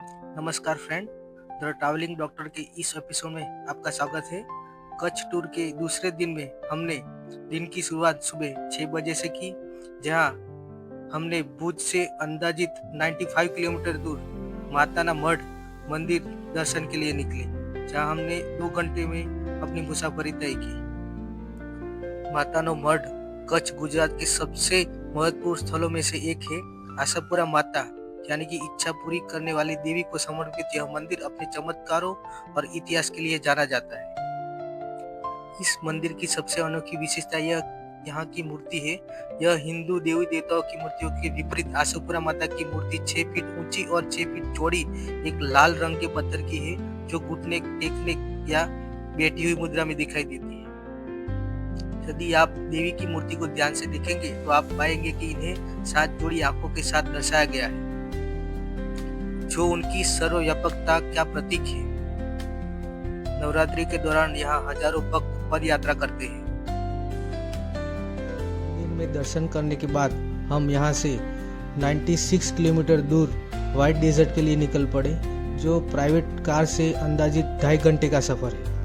नमस्कार friend, the travelling doctor के इस एपिसोड में आपका स्वागत है। कच्छ टूर के दूसरे दिन में हमने दिन की शुरुआत सुबह 6 बजे से की, जहां हमने भुज से अंदाजित 95 किलोमीटर दूर माताना मठ मंदिर दर्शन के लिए निकले, जहां हमने 2 घंटे में अपनी मुसाफरी तय की। मातानो मठ कच्छ गुजरात के सबसे महत्वपूर्ण स्थलों में से एक है। आशापुरा माता यानी कि इच्छा पूरी करने वाली देवी को समर्पित यह मंदिर अपने चमत्कारों और इतिहास के लिए जाना जाता है। इस मंदिर की सबसे अनोखी विशेषता यह यहाँ की मूर्ति है। यह हिंदू देवी देवताओं की मूर्तियों के विपरीत आशापुरा माता की मूर्ति 6 फीट ऊंची और 6 फीट चौड़ी एक लाल रंग के पत्थर की है, जो घुटने टेकने या बैठी हुई मुद्रा में दिखाई देती है। यदि आप देवी की मूर्ति को ध्यान से देखेंगे तो आप पाएंगे कि इन्हें 7 जोड़ी आंखों के साथ दर्शाया गया है, जो उनकी सर्वव्यापकता का प्रतीक है। नवरात्रि के दौरान यहाँ हजारों भक्त पद यात्रा करते हैं। मंदिर में दर्शन करने के बाद हम यहाँ से 96 किलोमीटर दूर व्हाइट डेजर्ट के लिए निकल पड़े, जो प्राइवेट कार से अंदाजित 2.5 घंटे का सफर है।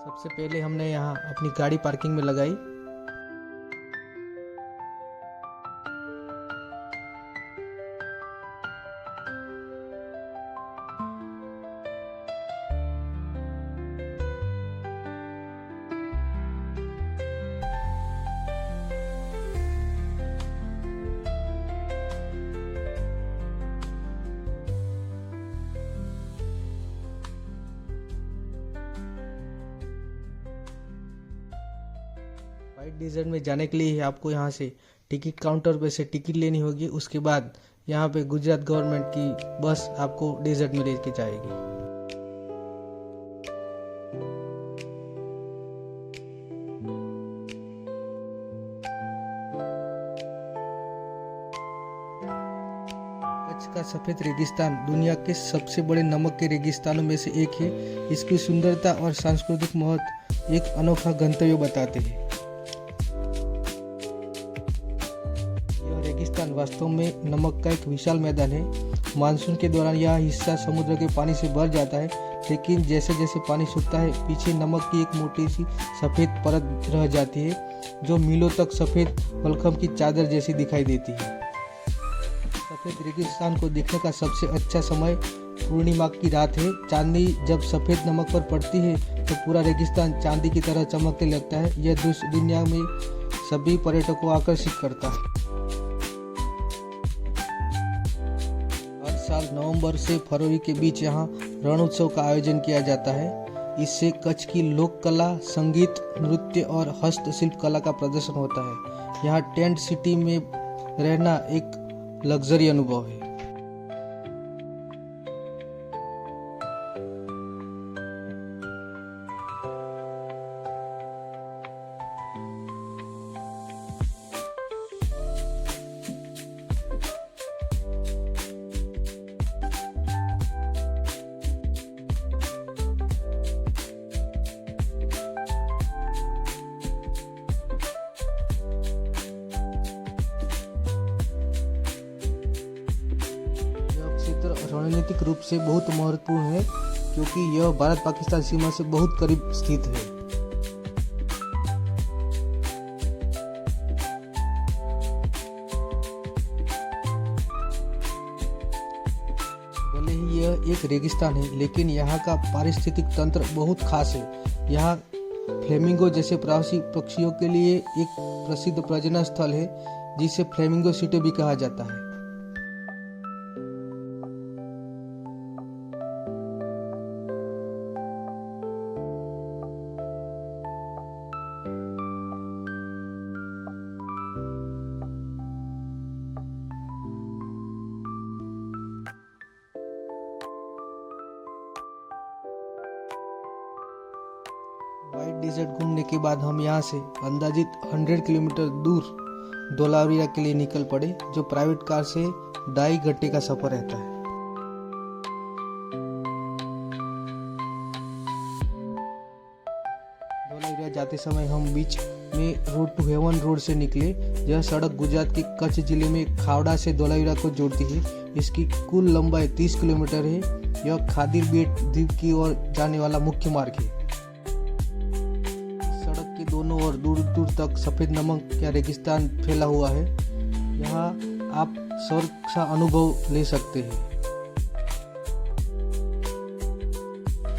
सबसे पहले हमने यहाँ अपनी गाड़ी पार्किंग में लगाई। व्हाइट डेजर्ट में जाने के लिए आपको यहाँ से टिकट काउंटर पे से टिकट लेनी होगी। उसके बाद यहाँ पे गुजरात गवर्नमेंट की बस आपको डेजर्ट में लेके जाएगी। कच्छ का सफेद रेगिस्तान दुनिया के सबसे बड़े नमक के रेगिस्तानों में से एक है। इसकी सुंदरता और सांस्कृतिक महत्व एक अनोखा गंतव्य बताते हैं। रेगिस्तान वास्तव में नमक का एक विशाल मैदान है। मानसून के दौरान यह हिस्सा समुद्र के पानी से भर जाता है, लेकिन जैसे जैसे पानी सूखता है, पीछे नमक की एक मोटी सी सफ़ेद परत रह जाती है, जो मीलों तक सफ़ेद मलखम की चादर जैसी दिखाई देती है। सफ़ेद रेगिस्तान को देखने का सबसे अच्छा समय पूर्णिमा की रात है। चांदनी जब सफ़ेद नमक पर पड़ती है तो पूरा रेगिस्तान चांदी की तरह चमकने लगता है। यह दृश्य दुनिया में सभी पर्यटकों को आकर्षित करता है। साल नवंबर से फरवरी के बीच यहाँ रण उत्सव का आयोजन किया जाता है। इससे कच्छ की लोक कला, संगीत, नृत्य और हस्तशिल्प कला का प्रदर्शन होता है। यहाँ टेंट सिटी में रहना एक लग्जरी अनुभव है। रणनीतिक रूप से बहुत महत्वपूर्ण है, क्योंकि यह भारत पाकिस्तान सीमा से बहुत करीब स्थित है। भले ही यह एक रेगिस्तान है, लेकिन यहाँ का पारिस्थितिक तंत्र बहुत खास है। यहाँ फ्लेमिंगो जैसे प्रवासी पक्षियों के लिए एक प्रसिद्ध प्रजनन स्थल है, जिसे फ्लेमिंगो सिटी भी कहा जाता है। व्हाइट डेजर्ट घूमने के बाद हम यहाँ से अंदाजित 100 किलोमीटर दूर धोलावीरा के लिए निकल पड़े, जो प्राइवेट कार से 2.5 घंटे का सफर रहता है। धोलावीरा जाते समय हम बीच में रोड टू हेवन रोड से निकले। यह सड़क गुजरात के कच्छ जिले में खावड़ा से धोलावीरा को जोड़ती है। इसकी कुल लंबाई 30 किलोमीटर है। यह खादिर बेट द्वीप की ओर जाने वाला मुख्य मार्ग है। सड़क के दोनों ओर दूर दूर तक सफेद नमक का रेगिस्तान फैला हुआ है। यहाँ आप स्वर्ग का अनुभव ले सकते हैं।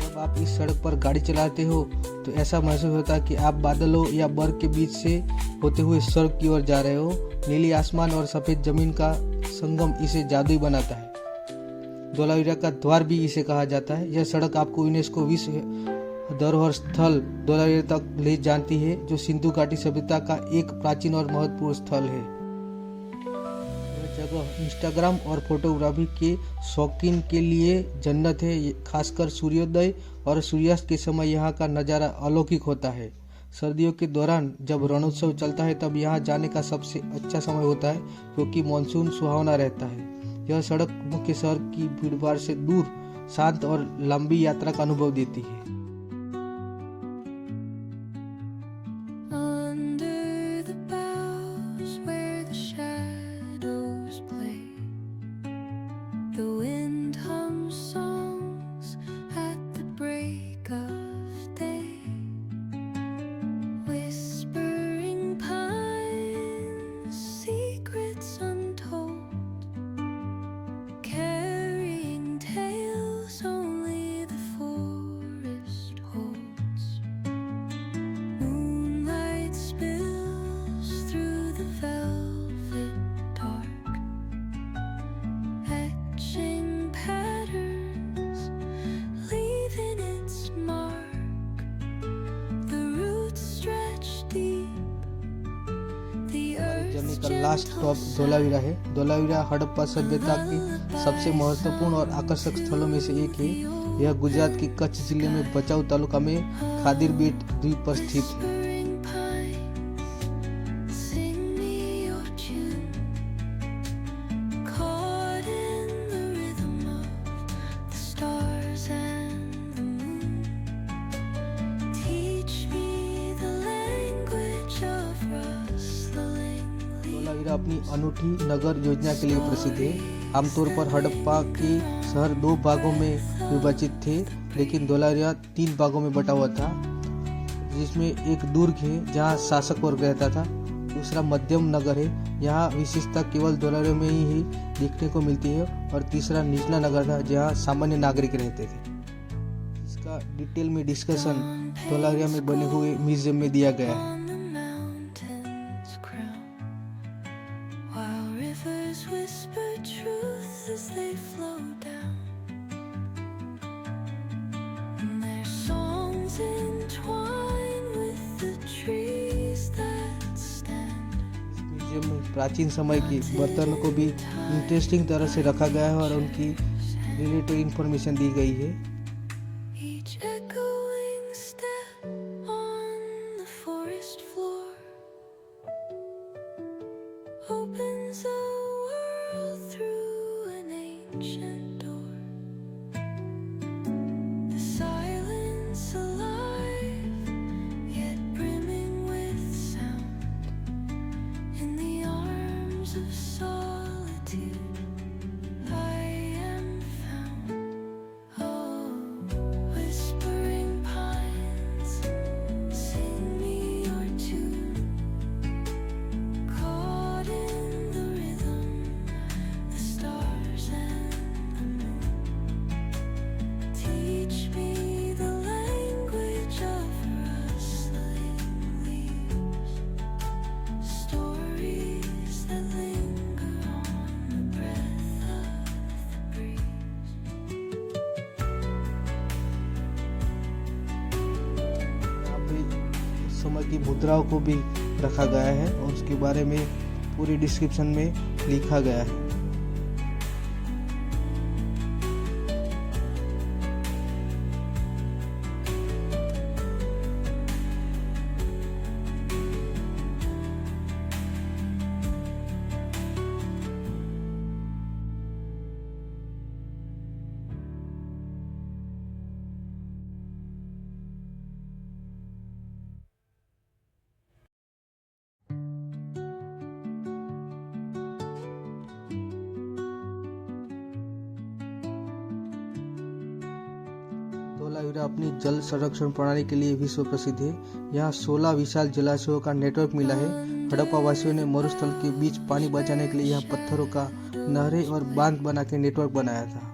जब आप इस सड़क पर गाड़ी चलाते हो तो ऐसा महसूस होता है कि आप बादलों या बर्फ के बीच से होते हुए स्वर्ग की ओर जा रहे हो। नीली आसमान और सफेद जमीन का संगम इसे जादुई बनाता है। धोलावीरा का द्वार भी इसे कहा जाता है। यह सड़क आपको यूनेस्को विश्व धरोहर स्थल धोलावीरा तक ले जाती है, जो सिंधु घाटी सभ्यता का एक प्राचीन और महत्वपूर्ण स्थल है। यह जगह इंस्टाग्राम और फोटोग्राफी के शौकीन के लिए जन्नत है। खासकर सूर्योदय और सूर्यास्त के समय यहाँ का नज़ारा अलौकिक होता है। सर्दियों के दौरान जब रणोत्सव चलता है तब यहाँ जाने का सबसे अच्छा समय होता है, क्योंकि मानसून सुहावना रहता है। यह सड़क मुख्य शहर की भीड़भाड़ से दूर शांत और लंबी यात्रा का अनुभव देती है। लास्ट स्टॉप धोलावीरा है। धोलावीरा हड़प्पा सभ्यता के सबसे महत्वपूर्ण और आकर्षक स्थलों में से एक है। यह गुजरात के कच्छ जिले में भचाऊ तालुका में खादिर बेट द्वीप पर स्थित है। अपनी अनूठी नगर योजना के लिए प्रसिद्ध है। आमतौर पर हड़प्पा के शहर 2 भागों में विभाजित थे, लेकिन धोलावीरा 3 भागों में बटा हुआ था, जिसमें एक दुर्ग है जहां शासक वर्ग रहता था, दूसरा मध्यम नगर है, यहाँ विशेषता केवल धोलावीरा में ही देखने को मिलती है, और तीसरा निचला नगर था जहाँ सामान्य नागरिक रहते थे। इसका डिटेल में डिस्कशन धोलावीरा में बने हुए म्यूजियम में दिया गया है। प्राचीन समय के बर्तनों को भी इंटरेस्टिंग तरह से रखा गया है और उनकी रिलेटेड इंफॉर्मेशन दी गई है। समय की मुद्राओं को भी रखा गया है और उसके बारे में पूरी डिस्क्रिप्शन में लिखा गया है। धोलावीरा अपनी जल संरक्षण प्रणाली के लिए विश्व प्रसिद्ध है। यहाँ 16 विशाल जलाशयों का नेटवर्क मिला है। हड़प्पा वासियों ने मरुस्थल के बीच पानी बचाने के लिए यहाँ पत्थरों का नहरें और बांध बना के नेटवर्क बनाया था।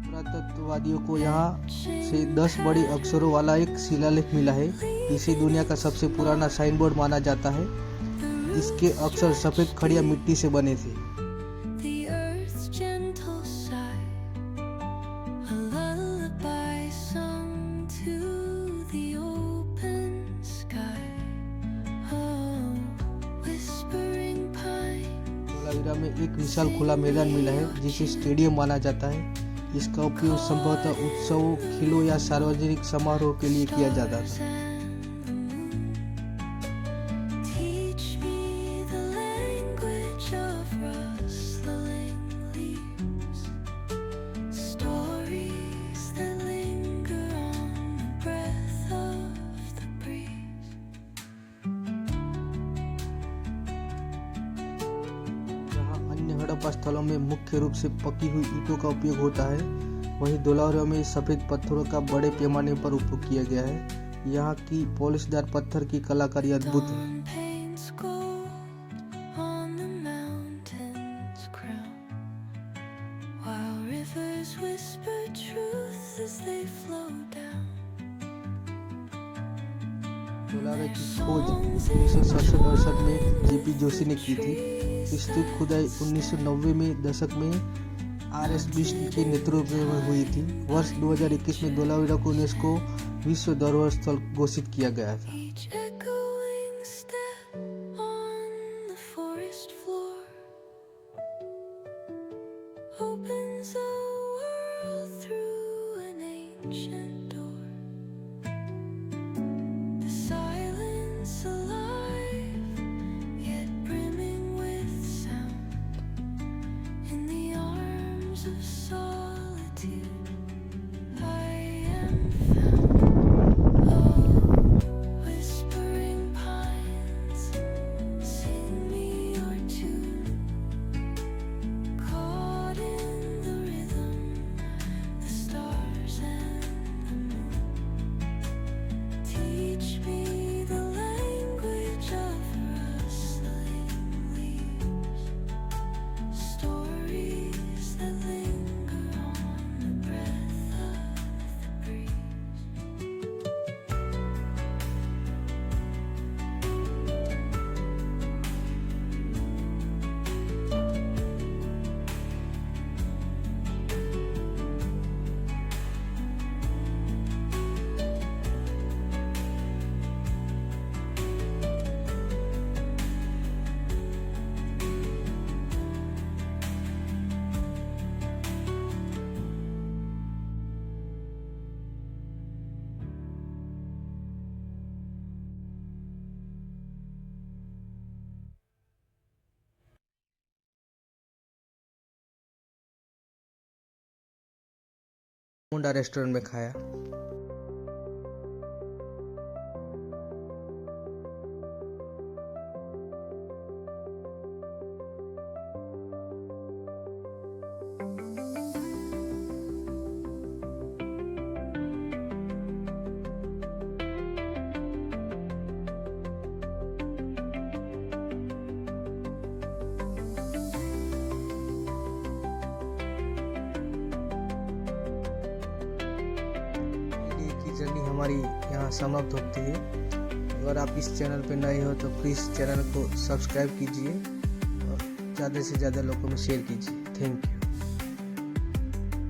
पुरातत्ववादियों को यहाँ से 10 बड़े अक्षरों वाला एक शिलालेख मिला है। इसे दुनिया का सबसे पुराना साइन बोर्ड माना जाता है। इसके अक्षर सफेद खड़िया मिट्टी से बने थे। धोलावीरा में एक विशाल खुला मैदान मिला है जिसे स्टेडियम माना जाता है। इसका उपयोग संभवतः उत्सवों, खेलों या सार्वजनिक समारोह के लिए किया जाता था। हड़प्पा स्थलों में मुख्य रूप से पकी हुई ईंटों का उपयोग होता है। वहीं धोलावीरा में सफेद पत्थरों का बड़े पैमाने पर उपयोग किया गया है। यहाँ की पॉलिशदार पत्थर की कलाकारी अद्भुत है। धोलावीरा की खोज 1967 में जेपी जोशी ने की थी। विस्तृत खुदाई 1990 में दशक में RS बिष्ट के नेतृत्व में हुई थी। वर्ष 2021 में धोलावीरा को यूनेस्को विश्व धरोहर स्थल घोषित किया गया था। मुंडा रेस्टोरेंट में खाया। जर्नी हमारी यहाँ समाप्त होती है। अगर आप इस चैनल पे नए हो तो प्लीज़ चैनल को सब्सक्राइब कीजिए और ज़्यादा से ज़्यादा लोगों में शेयर कीजिए। Thank you.